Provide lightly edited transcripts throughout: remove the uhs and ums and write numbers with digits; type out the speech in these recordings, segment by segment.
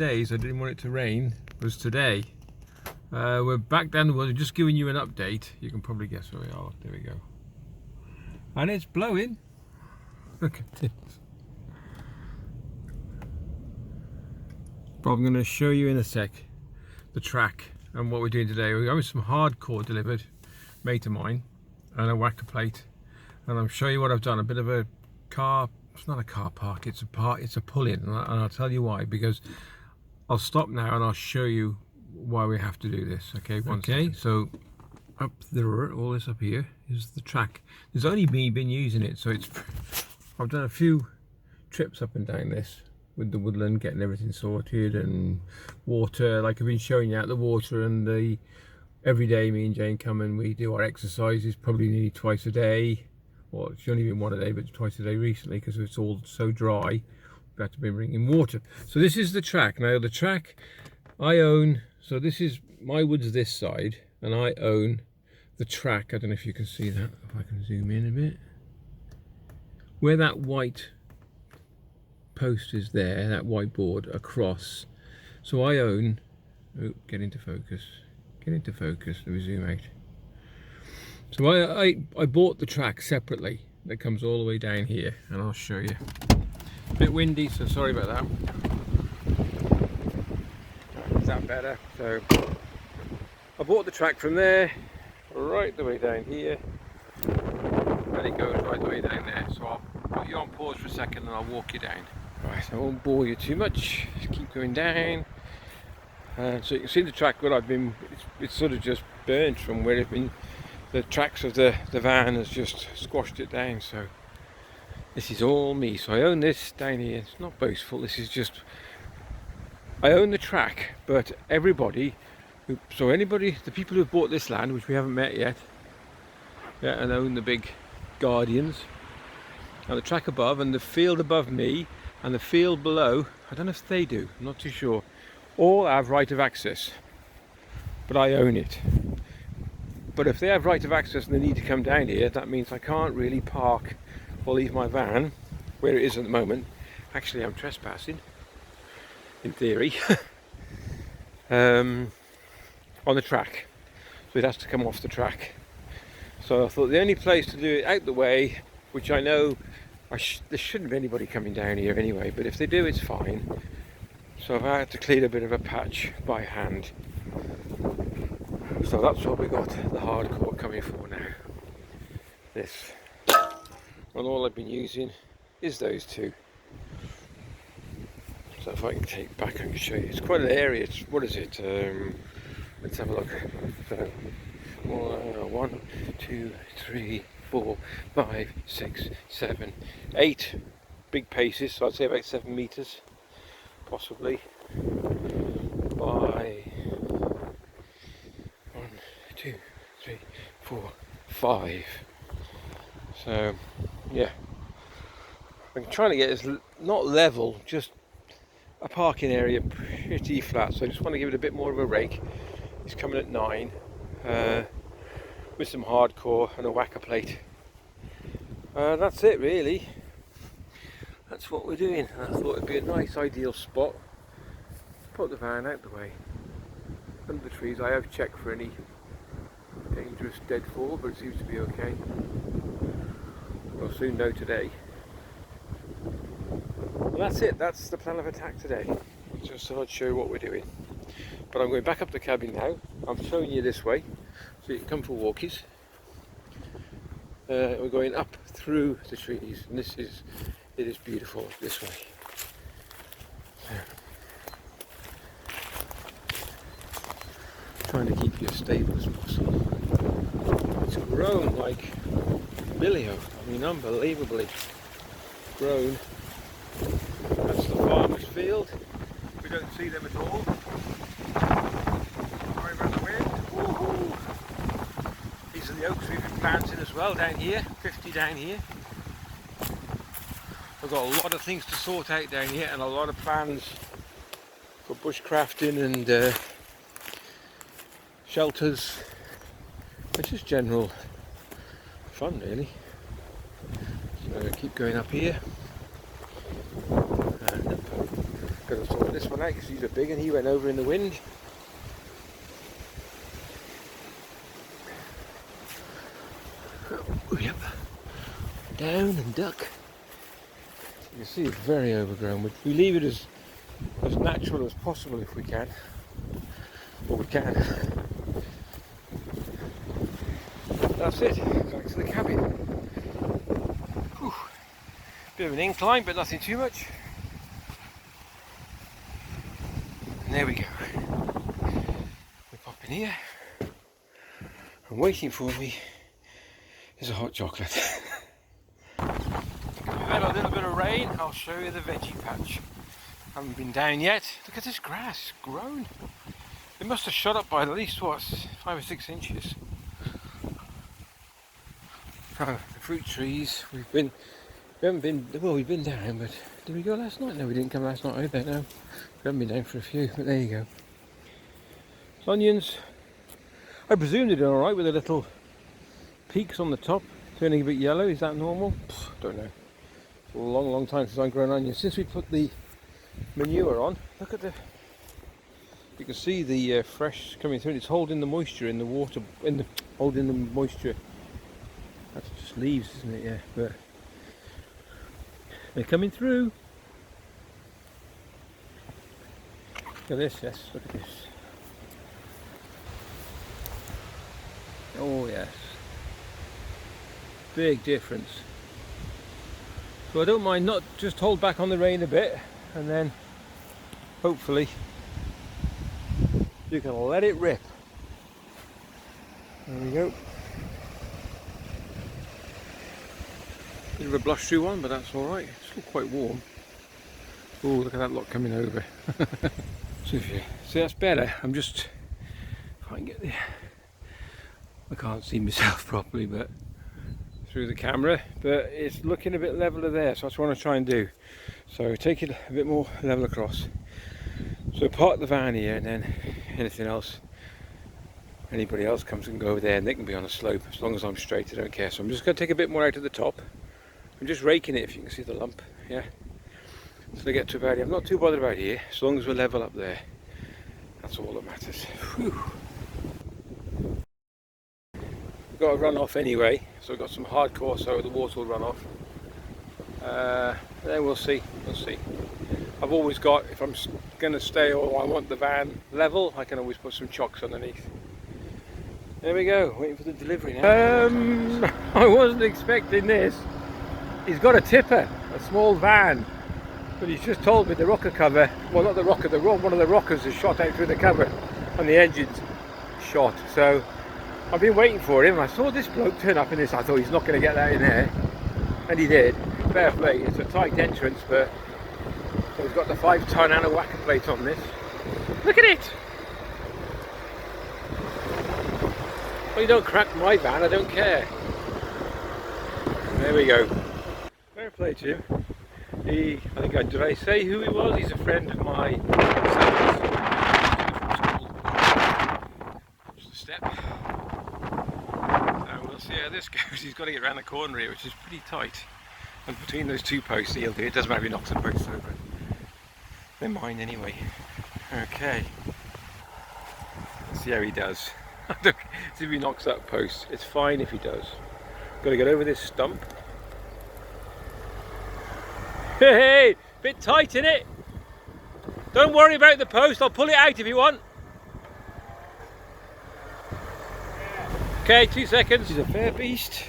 days I didn't want it to rain was today. We're back down the woods, just giving you an update. You can probably guess where we are. There we go. And it's blowing. Look at this. But I'm going to show you in a sec the track and what we're doing today. We're having some hardcore delivered, mate of mine, and a whacker plate. And I'm showing you what I've done. A bit of a car, it's not a car park, it's a pull-in, and I'll tell you why, because I'll stop now and I'll show you why we have to do this. Okay, so up there, all this up here is the track. There's only me been using it, so it's I've done a few trips up and down this with the woodland, getting everything sorted, and water, like I've been showing you out the water, and the every day me and Jane come and we do our exercises, probably nearly twice a day. Well, it's only been one a day, but twice a day recently because it's all so dry. We've had to be bringing water. So this is the track. Now the track I own, so this is my woods this side, and I own the track. I don't know if you can see that, if I can zoom in a bit. Where that white post is there, that white board across. So I own, oh, get into focus, let me zoom out. So I bought the track separately, that comes all the way down here, and I'll show you. A bit windy, so sorry about that. Is that better? So I bought the track from there, right the way down here, and it goes right the way down there. So I'll put you on pause for a second and I'll walk you down. Right, I won't bore you too much, just keep going down. So you can see the track where I've been, it's sort of just burnt from where it's been. The tracks of the van has just squashed it down, so this is all me. So I own this down here. It's not boastful, this is just, I own the track, but everybody, so anybody, the people who've bought this land, which we haven't met yet, yeah, and own the big guardians, and the track above, and the field above me, and the field below, I don't know if they do, I'm not too sure, all have right of access, but I own it. But if they have right of access and they need to come down here, that means I can't really park or leave my van where it is at the moment. Actually, I'm trespassing, in theory, on the track. So it has to come off the track. So I thought the only place to do it out the way, which I know there shouldn't be anybody coming down here anyway, but if they do, it's fine. So I've had to clear a bit of a patch by hand. So that's what we got the hardcore coming for now. This. And all I've been using is those two. So if I can take back, I can show you. It's quite an area. It's, what is it? Let's have a look. So 1, 2, 3, 4, 5, 6, 7, 8 big paces. So I'd say about 7 meters, possibly. By 1, 2, 3, 4, 5. So yeah, I'm trying to get this not level, just a parking area pretty flat. So I just want to give it a bit more of a rake. It's coming at 9 with some hardcore and a whacker plate. That's it really. That's what we're doing. I thought it'd be a nice ideal spot. Put the van out the way, under the trees. I have checked for any dangerous deadfall, but it seems to be okay. We'll soon know today. Well, that's it. That's the plan of attack today. Just thought I'd show you what we're doing. But I'm going back up the cabin now. I'm showing you this way, so you can come for walkies. We're going up through the trees, and it is beautiful this way. Trying to keep you as stable as possible. It's grown like Billio, I mean unbelievably grown. That's the farmer's field. We don't see them at all. Sorry about the wind. Woohoo! These are the oaks we've been planting as well down here, 50 down here. I've got a lot of things to sort out down here and a lot of plans for bushcrafting and shelters. It's just general fun really. So keep going up here and up. could have sorted this one out because he's a big and he went over in the wind. Yep. Down and duck. You can see it's very overgrown. We leave it as natural as possible if we can. Well, we can. That's it. Back to the cabin. Whew. Bit of an incline, but nothing too much. And there we go. We pop in here. And waiting for me is a hot chocolate. We've had a little bit of rain. I'll show you the veggie patch. Haven't been down yet. Look at this grass, it's grown. It must have shot up by at least what, 5 or 6 inches. The fruit trees. We've been down, but did we go last night? No, we didn't come last night either. No, we haven't been down for a few. But there you go. Onions. I presume they're doing all right with the little peaks on the top, turning a bit yellow. Is that normal? Don't know. It's a long time since I've grown onions. Since we put the manure on, look at the. You can see the fresh coming through. It's holding the moisture in the water. Holding the moisture. That's just leaves, isn't it? Yeah, but they're coming through. Look at this. Yes, look at this. Oh yes. Big difference. So I don't mind not just hold back on the rain a bit and then hopefully you can let it rip. There we go. Bit of a blustery one, but that's alright. It's still quite warm. Oh, look at that lot coming over. So if you see, that's better. I'm just, if I can get there. I can't see myself properly, but through the camera, but it's looking a bit leveler there, so that's what I want to try and do. So take it a bit more level across. So park the van here, and then anything else, anybody else comes and go over there, and they can be on a slope as long as I'm straight. I don't care. So I'm just going to take a bit more out of the top. I'm just raking it, if you can see the lump. Yeah. So I get to about here. I'm not too bothered about here, as long as we're level up there. That's all that matters. Whew. Got to run off anyway, so I've got some hardcore, so the water will run off. Then we'll see. I've always got, if I'm going to stay or I want the van level, I can always put some chocks underneath. There we go, waiting for the delivery now. I wasn't expecting this. He's got a tipper, a small van, but he's just told me the rocker cover, well not the rocker, one of the rockers is shot out through the cover and the engine's shot. So I've been waiting for him. I saw this bloke turn up in this. I thought he's not going to get that in there, and he did. Fair play. It's a tight entrance, but so he's got the 5-ton and a whacker plate on this. Look at it. Well, you don't crack my van. I don't care. There we go. Fair play to him. Did I say who he was? He's a friend of my son's. Just a step. We'll see how this goes. He's got to get around the corner here, which is pretty tight. And between those two posts, he'll do it. Doesn't matter if he knocks the posts over. They're mine anyway. Okay. Let's see how he does. See if he knocks that post. It's fine if he does. Got to get over this stump. Hey, bit tight, innit? Don't worry about the post. I'll pull it out if you want. Okay, 2 seconds. He's a fair beast.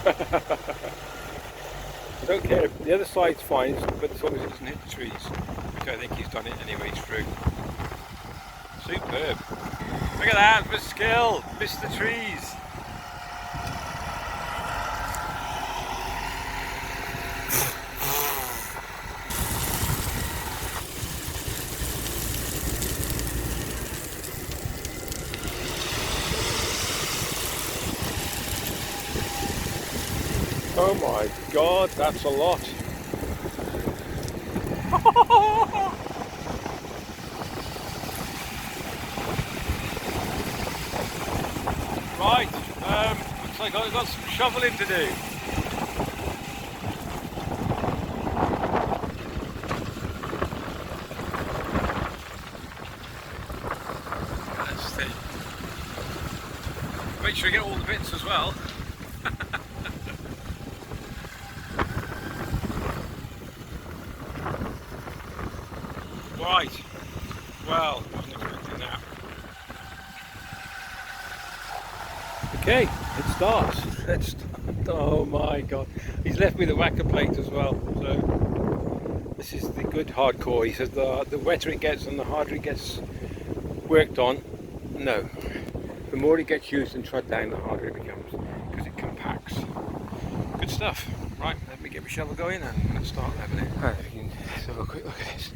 I don't care. The other side's fine, but as long as it doesn't hit the trees, which I think he's done it anyway through. Superb. Look at that, for skill. Missed the trees. Oh my God, that's a lot. shoveling to do. Let's see. Make sure you get all the bits as well. Right. Well, I wasn't expecting that. Okay, it starts. Let's start. Oh my god. He's left me the whacker plate as well. So this is the good hardcore. He says the wetter it gets and the harder it gets worked on. No. The more it gets used and trod down, the harder it becomes because it compacts. Good stuff. Right, let me get my shovel going and let's start leveling. Alright, let's have a quick look at this.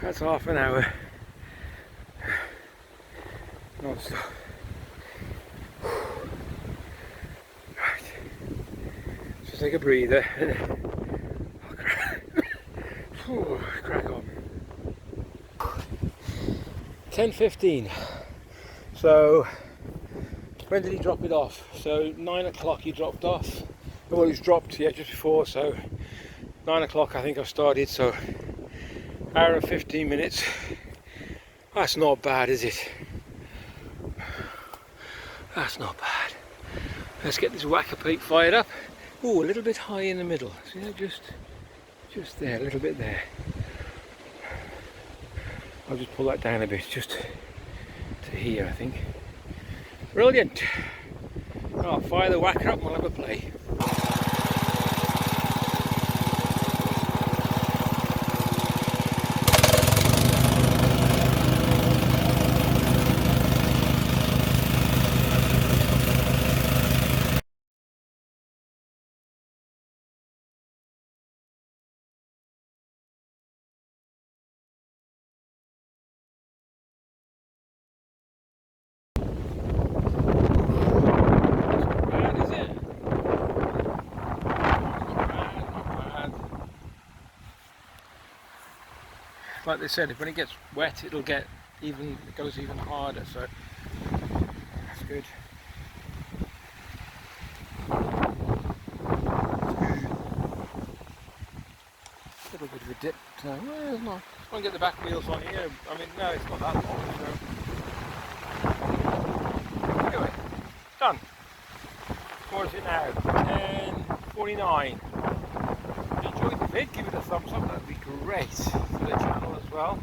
That's half an hour non-stop. Right, just take a breather and I'll crack on. 10:15. So when did he drop it off? So 9 o'clock he dropped off. Well, it was dropped just before, so 9 o'clock I think I started, so hour and 15 minutes. That's not bad, is it? That's not bad. Let's get this whacker plate fired up. Oh, a little bit high in the middle. See that? Just there, a little bit there. I'll just pull that down a bit, just to here, I think. Brilliant. I'll fire the whacker up and we'll have a play. Like they said, when it gets wet, it goes even harder. So that's good. A little bit of a dip. Well, it's not. Just want to get the back wheels on here. I mean, no, it's not that long. So anyway, done. What is it now? 10:49. Enjoyed the vid, give it a thumbs up, that'd be great for the channel as well.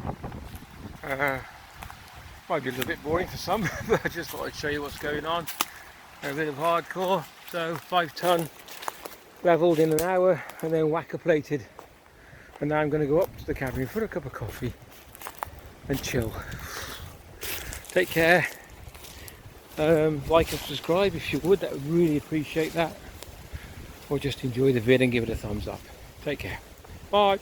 Might be a little bit boring for some, but I just thought I'd show you what's going on. A bit of hardcore, so 5 ton levelled in an hour and then whacker plated. And now I'm going to go up to the cabin for a cup of coffee and chill. Take care. Like and subscribe if you would, that would really appreciate that. Or just enjoy the vid and give it a thumbs up. Take care. Bye.